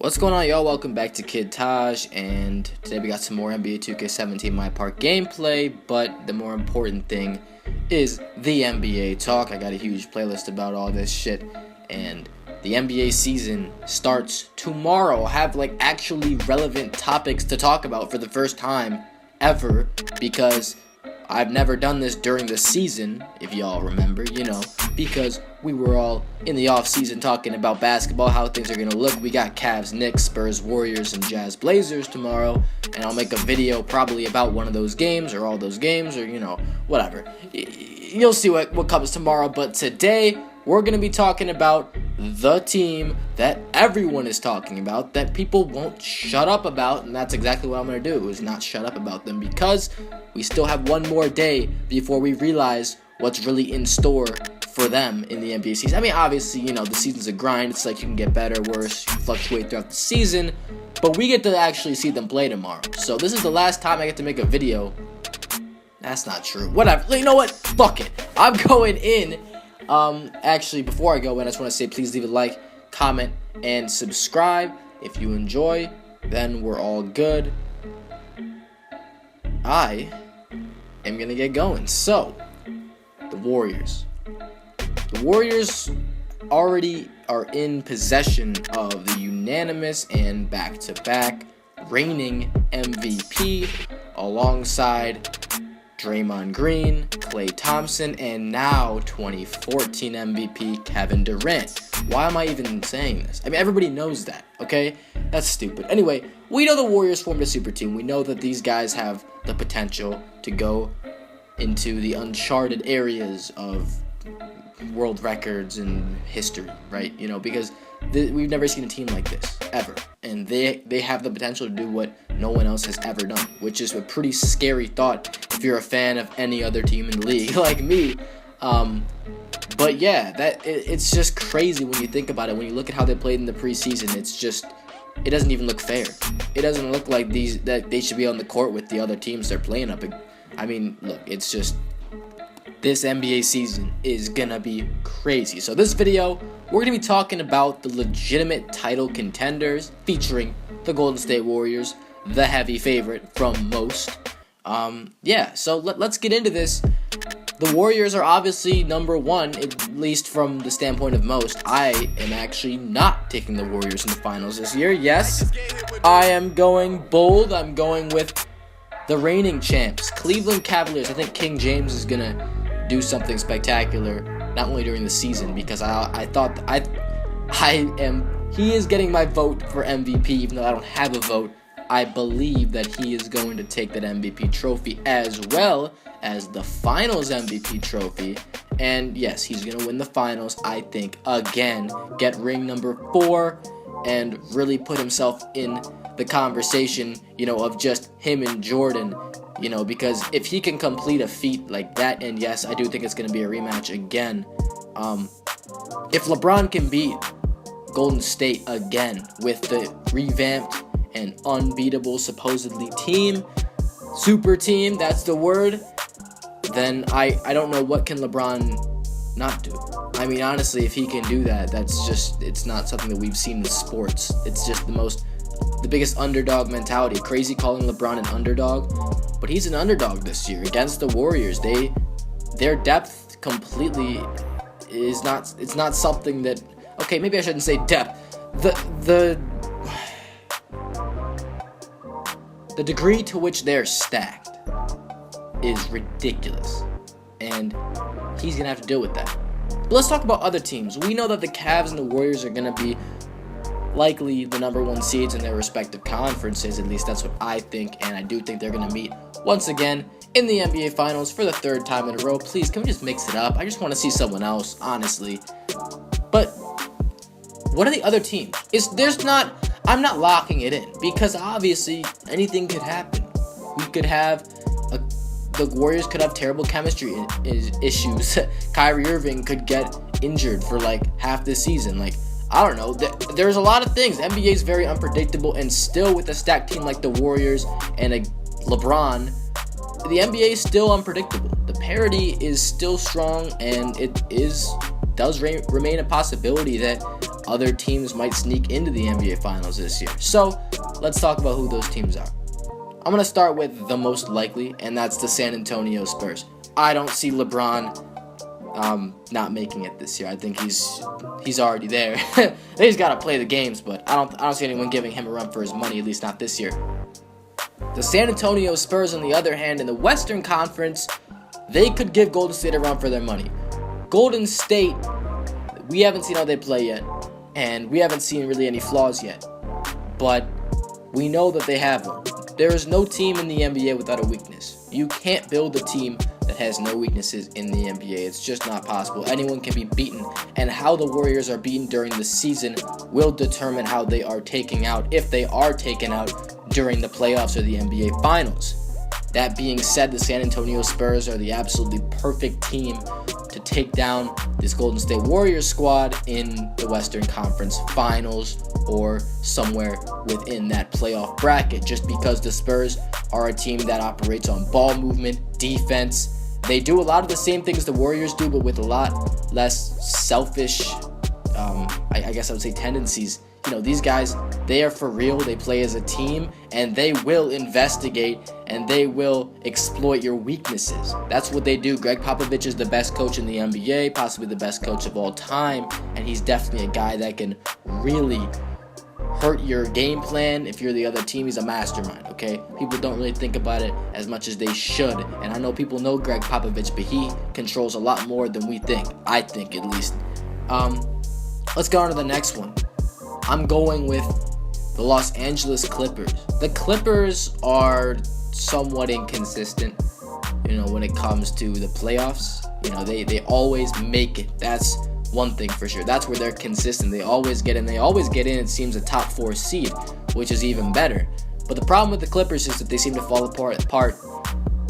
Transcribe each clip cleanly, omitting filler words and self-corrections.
What's going on, y'all? Welcome back to Kid Taj, and today we got some more NBA 2K17 MyPark gameplay, but the more important thing is the NBA talk. I got a huge playlist about all this shit, and the NBA season starts tomorrow. I have actually relevant topics to talk about for the first time ever, because I've never done this during the season, if y'all remember, because we were all in the off-season talking about basketball, how things are going to look. We got Cavs, Knicks, Spurs, Warriors, and Jazz Blazers tomorrow, and I'll make a video probably about one of those games, or all those games, or, whatever. You'll see what comes tomorrow, but today, we're going to be talking about the team that everyone is talking about, that people won't shut up about, and that's exactly what I'm going to do, is not shut up about them, because we still have one more day before we realize what's really in store for them in the NBA season. I mean, obviously, the season's a grind. It's like you can get better, worse, fluctuate throughout the season, but we get to actually see them play tomorrow. So this is the last time I get to make a video. That's not true. Whatever. You know what? Fuck it. I'm going in. Actually, before I go in, I just want to say please leave a like, comment, and subscribe. If you enjoy, then we're all good. I am going to get going. So, the Warriors. The Warriors already are in possession of the unanimous and back-to-back reigning MVP alongside Draymond Green, Klay Thompson, and now 2014 MVP Kevin Durant. Why am I even saying this? I mean, everybody knows that, okay? That's stupid. Anyway, we know the Warriors formed a super team. We know that these guys have the potential to go into the uncharted areas of world records and history, right? Because we've never seen a team like this ever, and they have the potential to do what no one else has ever done, which is a pretty scary thought if you're a fan of any other team in the league like me. But yeah, it's just crazy when you think about it. When you look at how they played in the preseason, it doesn't even look fair. It doesn't look like that they should be on the court with the other teams they're playing up. I mean, look, it's just, this NBA season is gonna be crazy. So this video, we're gonna be talking about the legitimate title contenders featuring the Golden State Warriors, the heavy favorite from most. So let's get into this. The Warriors are obviously number one, at least from the standpoint of most. I am actually not taking the Warriors in the finals this year. Yes, I am going bold. I'm going with the reigning champs, Cleveland Cavaliers. I think King James is gonna do something spectacular, not only during the season, because he is getting my vote for MVP, even though I don't have a vote. I believe that he is going to take that MVP trophy as well as the finals MVP trophy. And yes, he's going to win the finals, I think, again, get ring number 4, and really put himself in the conversation, of just him and Jordan, because if he can complete a feat like that, and yes, I do think it's going to be a rematch again, if LeBron can beat Golden State again with the revamped and unbeatable supposedly super team, that's the word, then I don't know what can LeBron not do. I mean, honestly, if he can do that, it's not something that we've seen in sports. It's just the biggest underdog mentality. Crazy calling LeBron an underdog, but he's an underdog this year against the Warriors. Their depth completely is not. It's not something that. Okay, maybe I shouldn't say depth. The degree to which they're stacked is ridiculous, and he's gonna have to deal with that. But let's talk about other teams. We know that the Cavs and the Warriors are gonna be likely the number 1 seeds in their respective conferences. At least that's what I think, and I do think they're going to meet once again in the NBA Finals for the 3rd time in a row. Please, can we just mix it up? I just want to see someone else, honestly. But what are the other teams? I'm not locking it in, because obviously anything could happen. We could have the Warriors could have terrible chemistry issues. Kyrie Irving could get injured for half the season. I don't know. There's a lot of things. NBA is very unpredictable, and still with a stacked team like the Warriors and a LeBron, the NBA is still unpredictable. The parity is still strong, and it is does remain a possibility that other teams might sneak into the NBA Finals this year. So let's talk about who those teams are. I'm going to start with the most likely, and that's the San Antonio Spurs. I don't see LeBron not making it this year. I think he's already there. He's got to play the games, but I don't see anyone giving him a run for his money, at least not this year. The San Antonio Spurs, on the other hand, in the Western Conference, they could give Golden State a run for their money. Golden State, we haven't seen how they play yet, and we haven't seen really any flaws yet, but we know that they have one. There is no team in the NBA without a weakness. You can't build a team that has no weaknesses in the NBA. It's just not possible. Anyone can be beaten, and how the Warriors are beaten during the season will determine how they are taken out, if they are taken out during the playoffs or the NBA Finals. That being said, the San Antonio Spurs are the absolutely perfect team to take down this Golden State Warriors squad in the Western Conference Finals or somewhere within that playoff bracket, just because the Spurs are a team that operates on ball movement, defense. They do a lot of the same things the Warriors do, but with a lot less selfish, I guess I would say, tendencies. You know, these guys, they are for real, they play as a team, and they will investigate and they will exploit your weaknesses. That's what they do. Greg Popovich is the best coach in the NBA, possibly the best coach of all time, and he's definitely a guy that can really hurt your game plan. If you're the other team, he's a mastermind, okay? People don't really think about it as much as they should, and I know people know Greg Popovich, but he controls a lot more than we think. I think, at least. Let's go on to the next one. I'm going with the Los Angeles Clippers. The Clippers are somewhat inconsistent, when it comes to the playoffs. They always make it. That's one thing for sure. That's where they're consistent. They always get in. It seems, a top 4 seed, which is even better. But the problem with the Clippers is that they seem to fall apart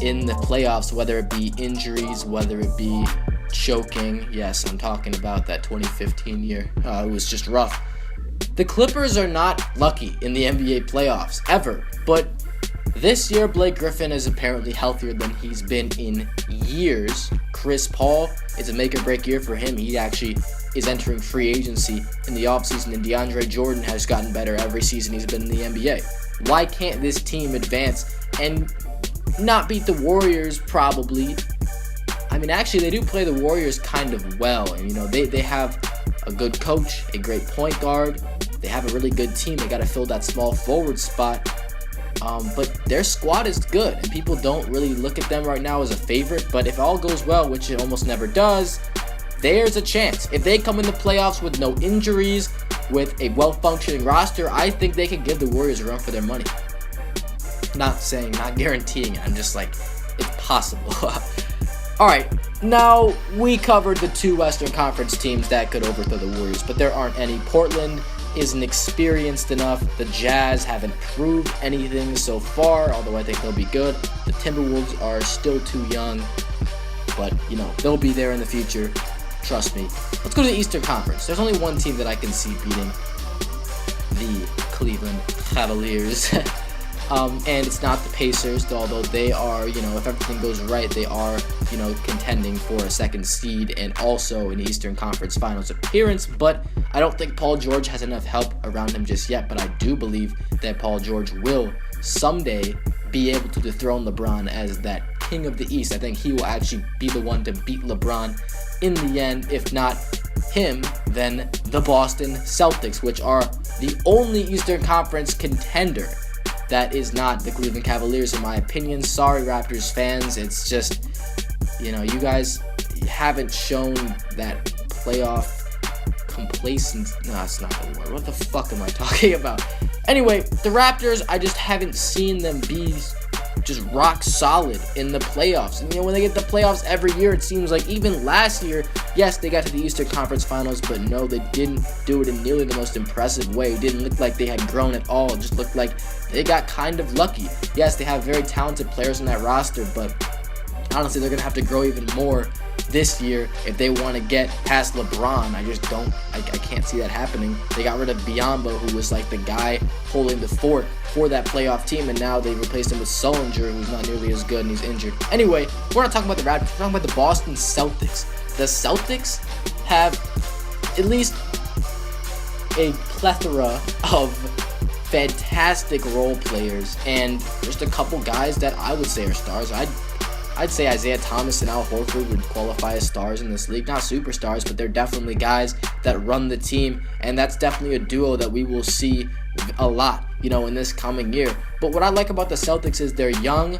in the playoffs, whether it be injuries, whether it be choking. Yes, I'm talking about that 2015 year. It was just rough. The Clippers are not lucky in the NBA playoffs, ever. But this year, Blake Griffin is apparently healthier than he's been in years. Chris Paul, it's a make-or-break year for him. He actually is entering free agency in the offseason, and DeAndre Jordan has gotten better every season he's been in the NBA. Why can't this team advance and not beat the Warriors, probably? I mean, actually, they do play the Warriors kind of well, and, they have a good coach, a great point guard. They have a really good team. They got to fill that small forward spot. But their squad is good, and people don't really look at them right now as a favorite. But if all goes well, which it almost never does, there's a chance. If they come in the playoffs with no injuries, with a well-functioning roster, I think they can give the Warriors a run for their money. Not guaranteeing it. I'm just like, it's possible. All right, now we covered the 2 Western Conference teams that could overthrow the Warriors, but there aren't any. Portland isn't experienced enough. The Jazz haven't proved anything so far, although I think they'll be good. The Timberwolves are still too young, but, they'll be there in the future. Trust me. Let's go to the Eastern Conference. There's only one team that I can see beating the Cleveland Cavaliers. And it's not the Pacers, although they are, if everything goes right, they are, contending for a 2nd seed and also an Eastern Conference Finals appearance. But I don't think Paul George has enough help around him just yet. But I do believe that Paul George will someday be able to dethrone LeBron as that king of the East. I think he will actually be the one to beat LeBron in the end. If not him, then the Boston Celtics, which are the only Eastern Conference contender that is not the Cleveland Cavaliers, in my opinion. Sorry, Raptors fans. It's just, you guys haven't shown that playoff complacency. No, that's not the word. What the fuck am I talking about? Anyway, the Raptors, I just haven't seen them be just rock solid in the playoffs. And, when they get the playoffs every year, it seems like even last year, yes, they got to the Eastern Conference Finals, but no, they didn't do it in nearly the most impressive way. It didn't look like they had grown at all. It just looked like they got kind of lucky. Yes, they have very talented players in that roster, but honestly, they're going to have to grow even more this year if they want to get past LeBron. I can't see that happening. They got rid of Biyombo, who was like the guy holding the fort for that playoff team, and now they replaced him with Sullinger, who's not nearly as good and he's injured. Anyway, we're not talking about the Raptors, we're talking about the Boston Celtics. The Celtics have at least a plethora of fantastic role players, and just a couple guys that I would say are stars. I'd say Isaiah Thomas and Al Horford would qualify as stars in this league. Not superstars, but they're definitely guys that run the team, and that's definitely a duo that we will see a lot, in this coming year. But what I like about the Celtics is they're young.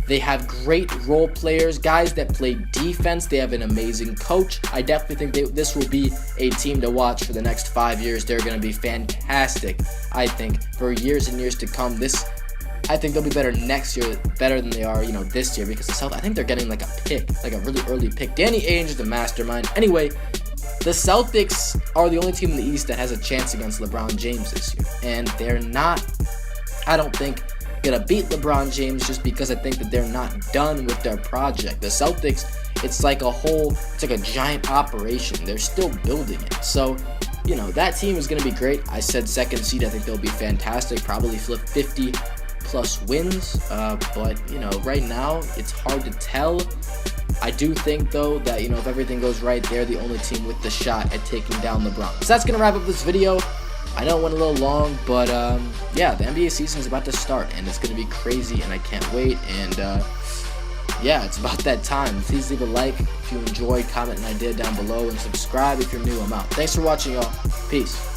They have great role players, guys that play defense. They have an amazing coach. I definitely think this will be a team to watch for the next 5 years. They're going to be fantastic, I think, for years and years to come. I think they'll be better next year, better than they are, this year, because the Celtics, I think they're getting like a pick, like a really early pick. Danny Ainge is the mastermind. Anyway, the Celtics are the only team in the East that has a chance against LeBron James this year, and they're not, I don't think, gonna beat LeBron James, just because I think that they're not done with their project. The Celtics, it's like a giant operation. They're still building it. So, that team is gonna be great. I said second seed. I think they'll be fantastic. Probably flip 50 plus wins. But right now it's hard to tell. I do think though that if everything goes right, they're the only team with the shot at taking down LeBron. So that's gonna wrap up this video. I know it went a little long, but yeah, the NBA season is about to start, and it's going to be crazy, and I can't wait. And yeah, it's about that time. Please leave a like if you enjoyed, comment an idea down below, and subscribe if you're new. I'm out. Thanks for watching, y'all. Peace.